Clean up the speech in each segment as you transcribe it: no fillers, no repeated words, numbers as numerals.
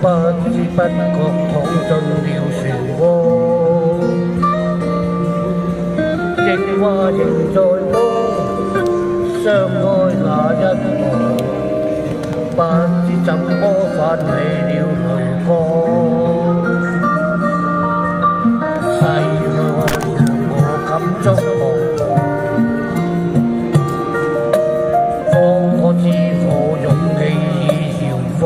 不知不覺躺進了漩渦，亦話仍在夢，相愛那一幕，不知怎麼泛起了淚光。世愛我感觸茫茫，方可知我勇氣已搖晃。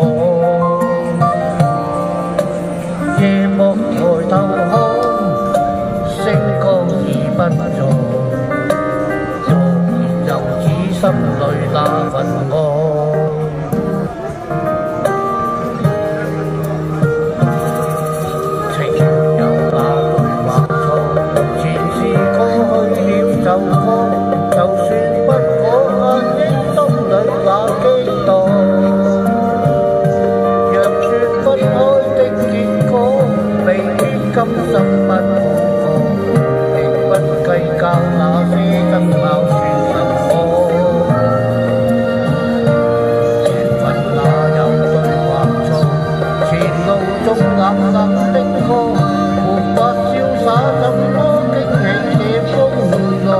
夜幕抬頭看，星光已不在，若然又只心裏那份愛。情有那對或錯，前事過去了就過，就算不可壓抑心裏那激盪。若說分開的結果，未必今生不可過，亦不計較那些爭拗算什麼。緣分哪有對或錯？前路中冷冷的歌，沒法瀟灑怎麼經起這風浪。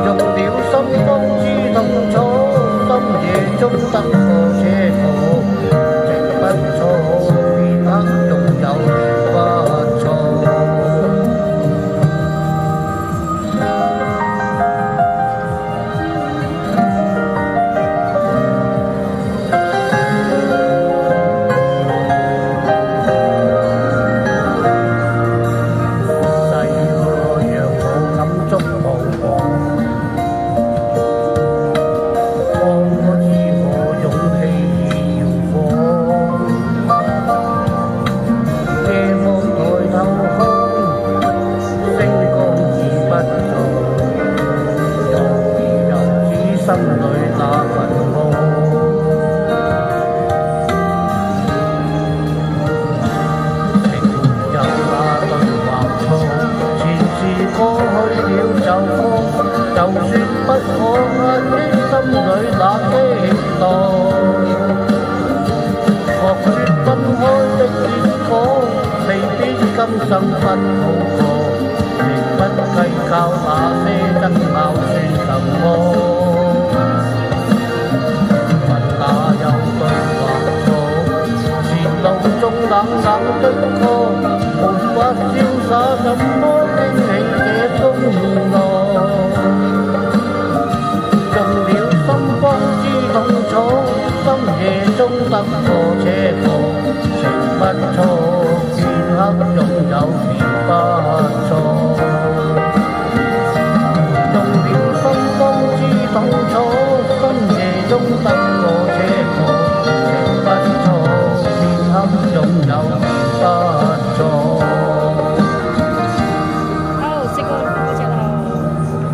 用了心方知痛楚，深夜中得過這個，情不錯，片刻擁有不錯。世愛讓我感觸茫茫，方可知我勇氣已搖晃。夜幕抬頭看，星光已不在，若然又只心裏那份愛。情有那對或錯，前事過去了就過，就算不可壓抑心裏那激盪。學說分開的結果，未必今生不好過，亦不計較那些爭拗算什麼。問哪有對或錯？前路中冷冷的歌，沒法瀟灑怎麼經起這風浪。用了心方知痛楚，深夜中得過